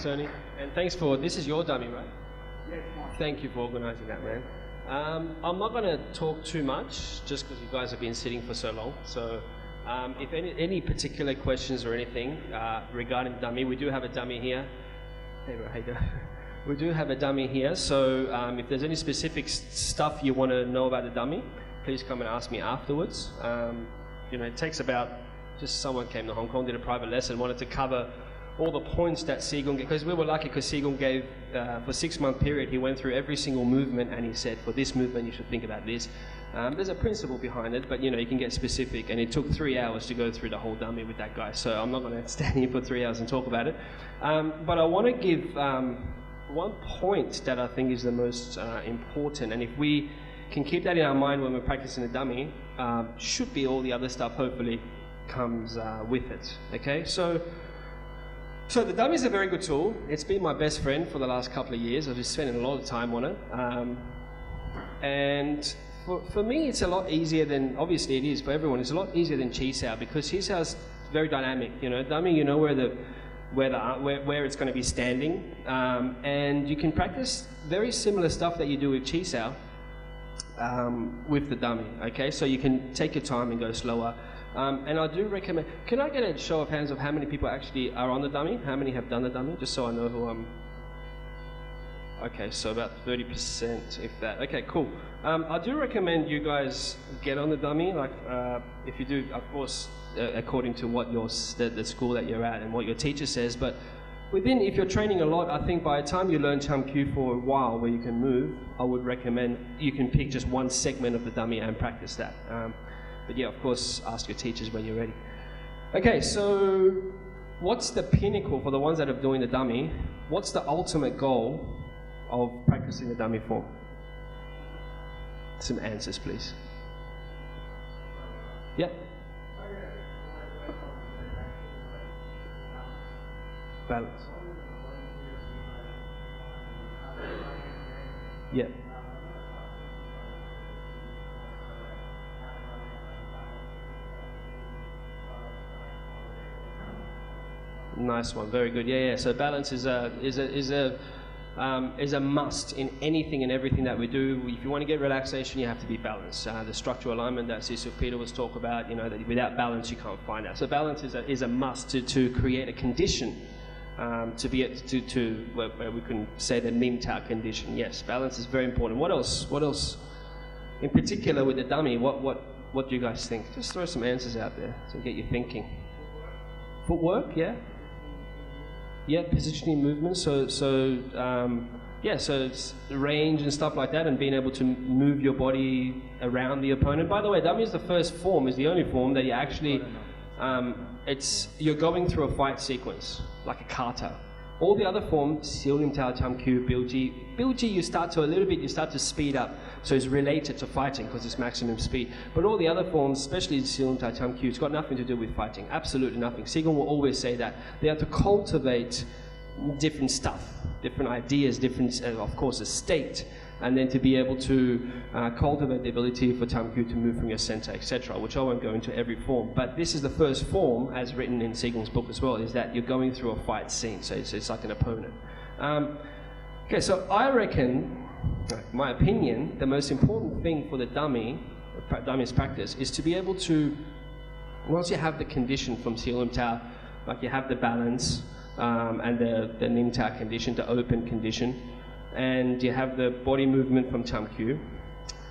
Thanks, Ernie. And thanks for, this is your dummy, right? Yes, mine. Thank you for organising that, man. I'm not going to talk too much, just because you guys have been sitting for so long. So if any particular questions or anything regarding dummy, we do have a dummy here. Hey, bro, how you doing? We do have a dummy here, so if there's any specific stuff you want to know about the dummy, please come and ask me afterwards. You know, it takes about, just someone came to Hong Kong, did a private lesson, wanted to cover all the points that Qigong gave, because we were lucky because Qigong gave, for a 6-month period, he went through every single movement and he said, for this movement you should think about this. There's a principle behind it, but you know, you can get specific, and it took 3 hours to go through the whole dummy with that guy, so I'm not going to stand here for 3 hours and talk about it. But I want to give one point that I think is the most important, and if we can keep that in our mind when we're practicing the dummy, should be all the other stuff hopefully comes with it. Okay, so the dummy is a very good tool. It's been my best friend for the last couple of years. I've been spending a lot of time on it, and for me it's a lot easier than, obviously it is for everyone, it's a lot easier than Chi Sao, because Chi Sao is very dynamic. You know, dummy, you know where it's going to be standing, and you can practice very similar stuff that you do with Chi Sao with the dummy. Okay, so you can take your time and go slower. And I do recommend, can I get a show of hands of how many people actually are on the dummy? How many have done the dummy? Just so I know who I'm... Okay, so about 30%, if that. Okay, cool. I do recommend you guys get on the dummy, like if you do, of course, according to what the school that you're at and what your teacher says, but if you're training a lot, I think by the time you learn Cham Kyu for a while where you can move, I would recommend you can pick just one segment of the dummy and practice that. But yeah, of course, ask your teachers when you're ready. Okay, so what's the pinnacle for the ones that are doing the dummy? What's the ultimate goal of practicing the dummy form? Some answers, please. Yeah. Balance. Yeah. Nice one, very good. Yeah. So balance is a must in anything and everything that we do. If you want to get relaxation, you have to be balanced. The structural alignment that Sifu Peter was talking about, you know, that without balance you can't find that. So balance is a must to create a condition to be where we can say the Nim Tao condition. Yes, balance is very important. What else? What else? In particular with the dummy, what do you guys think? Just throw some answers out there to get you thinking. Footwork, yeah. Yeah, positioning movement. So it's range and stuff like that, and being able to move your body around the opponent. By the way, dummy is the first form, is the only form that you actually, you're going through a fight sequence, like a kata. All the other forms, Sil Lim Tao, Cham Kyu, Bilji, you start to speed up. So it's related to fighting because it's maximum speed. But all the other forms, especially Sil Lim Tao, Cham Kyu, it's got nothing to do with fighting. Absolutely nothing. Qigong will always say that. They have to cultivate different stuff, different ideas, different, of course, a state, and then to be able to cultivate the ability for Cham Kyu to move from your center, etc., which I won't go into every form. But this is the first form, as written in Qigong's book as well, is that you're going through a fight scene, so it's like an opponent. Okay, so I reckon, my opinion, the most important thing for the dummy's practice is to be able to, once you have the condition from Sil Lim Tao, like you have the balance and the Nim Tao condition, the open condition, and you have the body movement from Cham Kyu,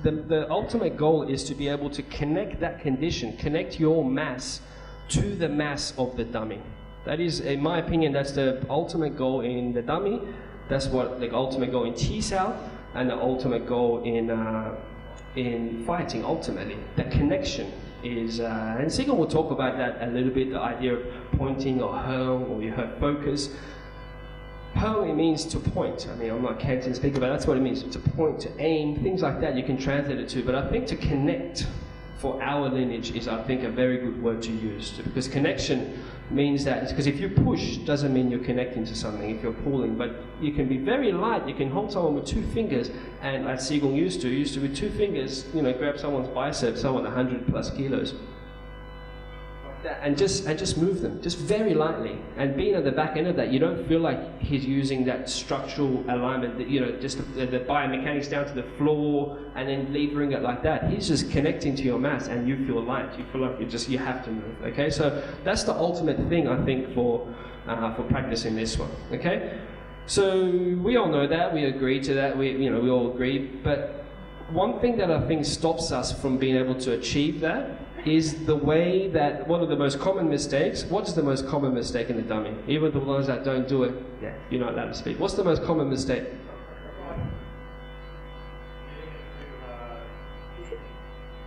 the ultimate goal is to be able to connect that condition, connect your mass to the mass of the dummy. That is, in my opinion, that's the ultimate goal in the dummy. That's what the ultimate goal in Chi Sao, and the ultimate goal in fighting. Ultimately, the connection is, and Qigong will talk about that a little bit. The idea of pointing or hurl, or you heard focus. Hurl, it means to point. I mean, I'm not a Canton speaker, but that's what it means, to point, to aim, things like that you can translate it to. But I think to connect for our lineage is, I think, a very good word to use. Because connection means that, because if you push, doesn't mean you're connecting to something, if you're pulling. But you can be very light, you can hold someone with 2 fingers, and as Qigong used to with 2 fingers, you know, grab someone's bicep, someone 100+ kilos. and just move them, just very lightly. And being at the back end of that, you don't feel like he's using that structural alignment, that, you know, just the biomechanics down to the floor and then levering it like that. He's just connecting to your mass, and you feel light. You feel like you have to move. Okay, so that's the ultimate thing, I think, for practicing this one. Okay, so we all know that, we agree to that. We all agree, but one thing that I think stops us from being able to achieve that is the way that one of the most common mistakes. What is the most common mistake in the dummy? Even the ones that don't do it, yeah, you're not allowed to speak. What's the most common mistake?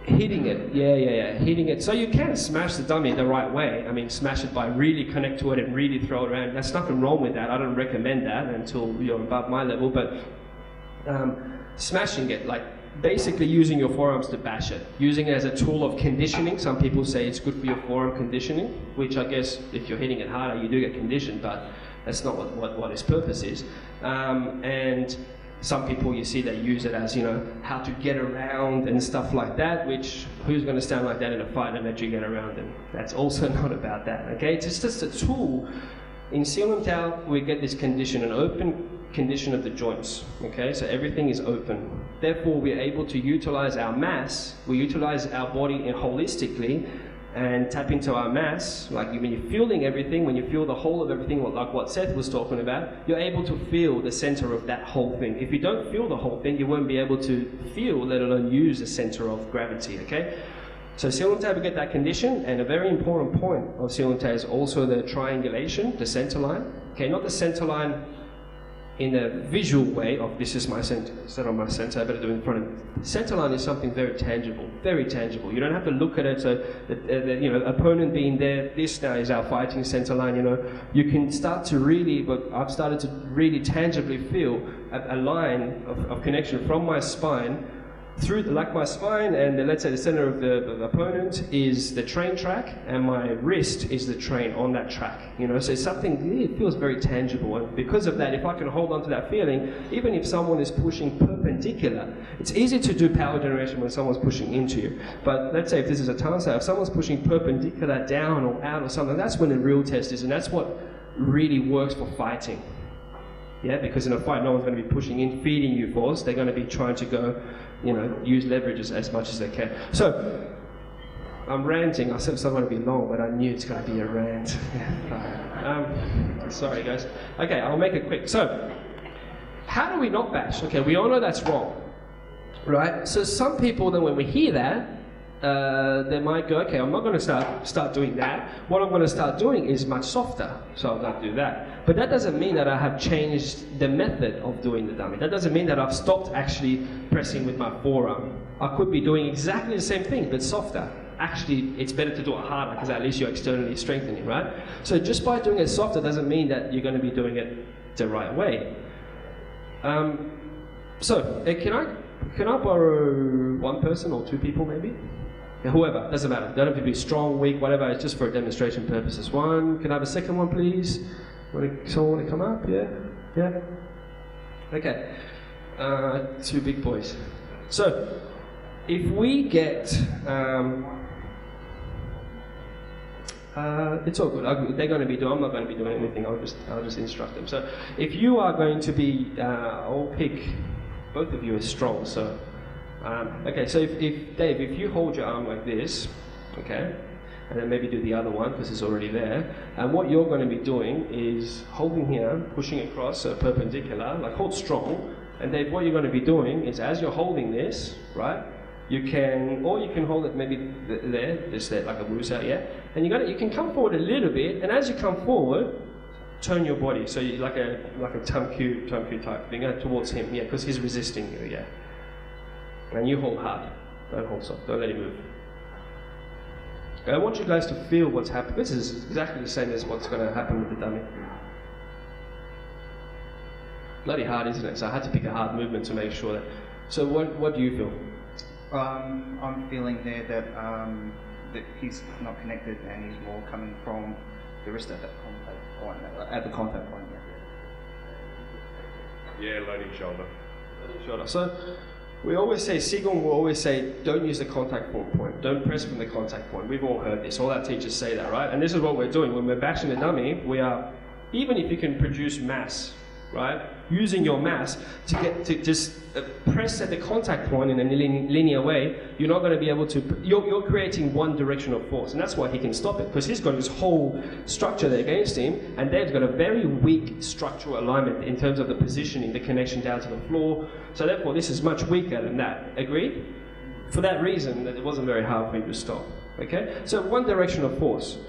Hitting it, yeah, hitting it. So you can smash the dummy the right way. I mean, smash it by really connect to it and really throw it around. There's nothing wrong with that. I don't recommend that until you're above my level, but smashing it, like basically using your forearms to bash it, using it as a tool of conditioning. Some people say it's good for your forearm conditioning, which I guess if you're hitting it harder, you do get conditioned, but that's not what its purpose is. And some people, you see, they use it as, you know, how to get around and stuff like that, which who's going to stand like that in a fight and let you get around? And that's also not about that, okay? It's just a tool. In Sifu Tao, we get this condition, an open condition of the joints, okay? So everything is open. Therefore, we're able to utilize our mass, we utilize our body holistically and tap into our mass. Like when you're feeling everything, when you feel the whole of everything, like what Seth was talking about, you're able to feel the center of that whole thing. If you don't feel the whole thing, you won't be able to feel, let alone use the center of gravity, okay? So Sifu Tao, we get that condition, and a very important point of Sifu Tao is also the triangulation, the center line. Okay, not the center line in a visual way of this is my center, instead of my center, I better do it in front of me. Center line is something very tangible, very tangible. You don't have to look at it, so you know, opponent being there, this now is our fighting center line, you know. You can start to really, but I've started to really tangibly feel a line of connection from my spine through my spine, and let's say the center of the opponent is the train track, and my wrist is the train on that track. You know, so it's something, it feels very tangible, and because of that, if I can hold on to that feeling, even if someone is pushing perpendicular, it's easy to do power generation when someone's pushing into you. But let's say if this is a Tansa, if someone's pushing perpendicular down or out or something, that's when the real test is, and that's what really works for fighting. Yeah, because in a fight, no one's going to be pushing in, feeding you force. They're going to be trying to go, you know, use leverage as much as they can. So, I'm ranting. I said it's not going to be long, but I knew it's going to be a rant. Sorry, guys. Okay, I'll make it quick. So, how do we not bash? Okay, we all know that's wrong, right? So some people, then when we hear that, they might go, okay, I'm not going to start doing that. What I'm going to start doing is much softer, so I'm going to do that. But that doesn't mean that I have changed the method of doing the dummy. That doesn't mean that I've stopped actually pressing with my forearm. I could be doing exactly the same thing, but softer. Actually, it's better to do it harder, because at least you're externally strengthening, right? So just by doing it softer doesn't mean that you're going to be doing it the right way. Can I borrow one person or two people maybe? Whoever, doesn't matter. Don't have to be strong, weak, whatever. It's just for demonstration purposes. One, can I have a second one, please? Someone want to come up? Yeah? Yeah? Okay. Two big boys. So, if we get... it's all good. They're going to be doing... I'm not going to be doing anything. I'll just instruct them. So, if you are going to be... I'll pick... Both of you are strong, so... okay, so if Dave, if you hold your arm like this, okay, and then maybe do the other one because it's already there, and what you're going to be doing is holding here, pushing across, so perpendicular, like hold strong, and Dave, what you're going to be doing is as you're holding this, right, you can hold it maybe there, just there, like a wusa, yeah, and you can come forward a little bit, and as you come forward, turn your body, so you like a tamkyu type thing towards him, yeah, because he's resisting you, yeah. And you hold hard, don't hold soft, don't let him move. And I want you guys to feel what's happening. This is exactly the same as what's going to happen with the dummy. Bloody hard, isn't it? So I had to pick a hard movement to make sure that. So what do you feel? I'm feeling there that he's not connected and he's more coming from the wrist at that contact point, at the contact point. Yeah, loading shoulder. Loading shoulder. So we always say, Qigong will always say, don't use the contact point, don't press from the contact point. We've all heard this, all our teachers say that, right? And this is what we're doing. When we're bashing the dummy, we are, even if you can produce mass, right? Using your mass to get to just press at the contact point in a linear way, you're not going to be able to, you're creating one direction of force, and that's why he can stop it, because he's got this whole structure there against him, and Dave's got a very weak structural alignment in terms of the positioning, the connection down to the floor, so therefore this is much weaker than that. Agreed? For that reason, that it wasn't very hard for him to stop. Okay? So one direction of force.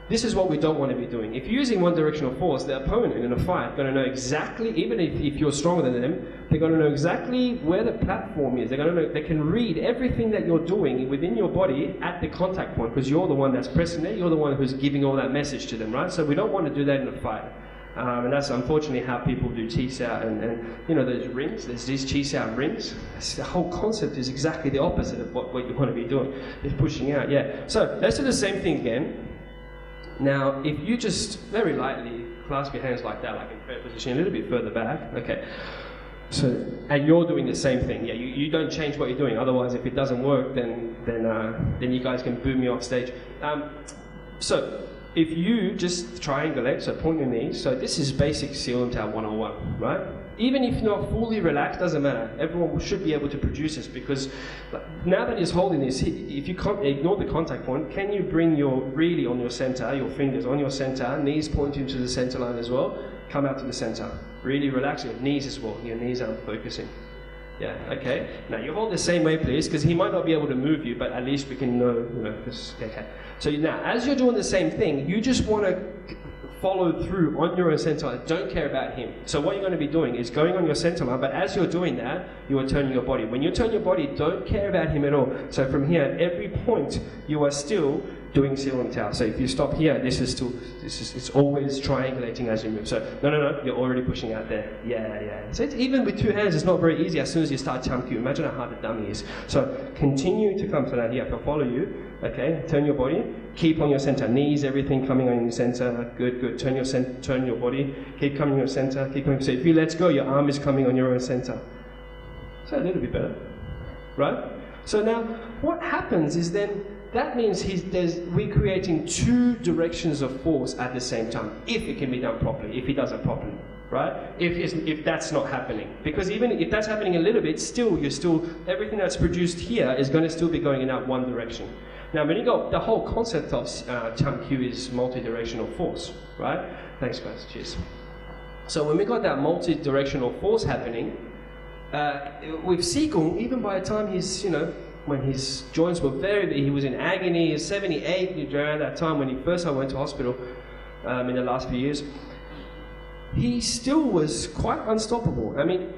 This is what we don't want to be doing. If you're using one direction of force, the opponent in a fight is going to know exactly, even if you're stronger than them, they're going to know exactly where the platform is. They're going to know, they can read everything that you're doing within your body at the contact point, because you're the one that's pressing it, you're the one who's giving all that message to them, right? So we don't want to do that in a fight. And that's unfortunately how people do Chi-Sao and you know, those rings, there's these Chi-Sao rings. The whole concept is exactly the opposite of what you want to be doing. It's pushing out, yeah. So let's do the same thing again. Now, if you just very lightly clasp your hands like that, like in prayer position, a little bit further back, okay. So, and you're doing the same thing, yeah. You don't change what you're doing. Otherwise, if it doesn't work, then you guys can boo me off stage. So, if you just triangulate, so point your knees. So this is basic Sifu Nima 101, right? Even if you're not fully relaxed, doesn't matter. Everyone should be able to produce this, because now that he's holding this, if you can't ignore the contact point, can you bring your really on your center, your fingers on your center, knees pointing to the center line as well, come out to the center. Really relax your knees as well. Your knees are focusing. Yeah, okay. Now you hold the same way, please, because he might not be able to move you, but at least we can know, okay. So now, as you're doing the same thing, you just want to follow through on your own center line. Don't care about him. So what you're going to be doing is going on your center line, but as you're doing that, you are turning your body. When you turn your body, don't care about him at all. So from here, at every point, you are still doing Sifu Nima. So if you stop here, it's always triangulating as you move. So no, you're already pushing out there. Yeah. So even with two hands, it's not very easy as soon as you start Cham Kyu. Imagine how hard the dummy is. So continue to come to that here. If I follow you, okay, turn your body, keep on your center, knees, everything coming on your center. Good. Turn your body, keep coming on your center, keep coming. So if you let go, your arm is coming on your own center. So a little bit better, right? So now what happens is then, that means we're creating two directions of force at the same time, if it can be done properly, if he does it properly, right? If that's not happening. Because even if that's happening a little bit, everything that's produced here is going to still be going in that one direction. Now, when you go, the whole concept of Cham Kyu is multi-directional force, right? Thanks, guys. Cheers. So when we got that multi-directional force happening, with Qigong, even by the time he's, when his joints were he was in agony, he was 78 around that time when I went to hospital in the last few years, he still was quite unstoppable. I mean,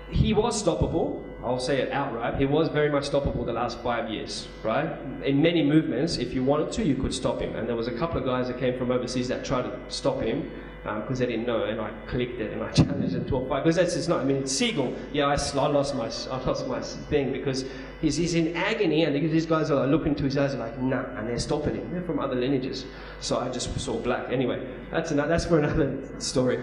he was stoppable, I'll say it outright, he was very much stoppable the last 5 years, right? In many movements, if you wanted to, you could stop him. And there was a couple of guys that came from overseas that tried to stop him, because they didn't know, and I clicked it and I challenged them to a fight. Because it's not, I mean, it's Qigong. Yeah, I lost my thing because he's in agony, and these guys are like looking to his eyes like, nah, and they're stopping him. They're from other lineages. So I just saw black. Anyway, that's for another story.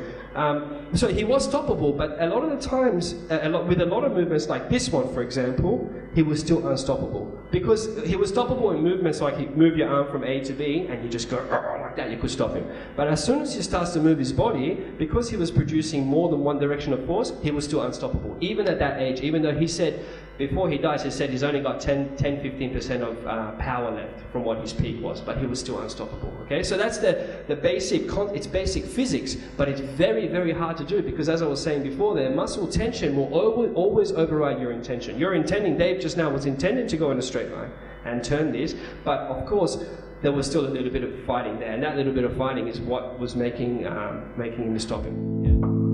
So he was stoppable, but a lot of the times, with a lot of movements like this one, for example, he was still unstoppable. Because he was stoppable in movements like you move your arm from A to B, and you just go like that, you could stop him. But as soon as he starts to move his body, because he was producing more than one direction of force, he was still unstoppable. Even at that age, even though he said, before he dies, he said he's only got 10-15% of power left from what his peak was, but he was still unstoppable. Okay, so that's the basic, it's basic physics, but it's very, very hard to do because, as I was saying before there, muscle tension will always override your intention. You're intending, Dave just now was intending to go in a straight line and turn this, but of course, there was still a little bit of fighting there, and that little bit of fighting is what was making him stop him. Yeah.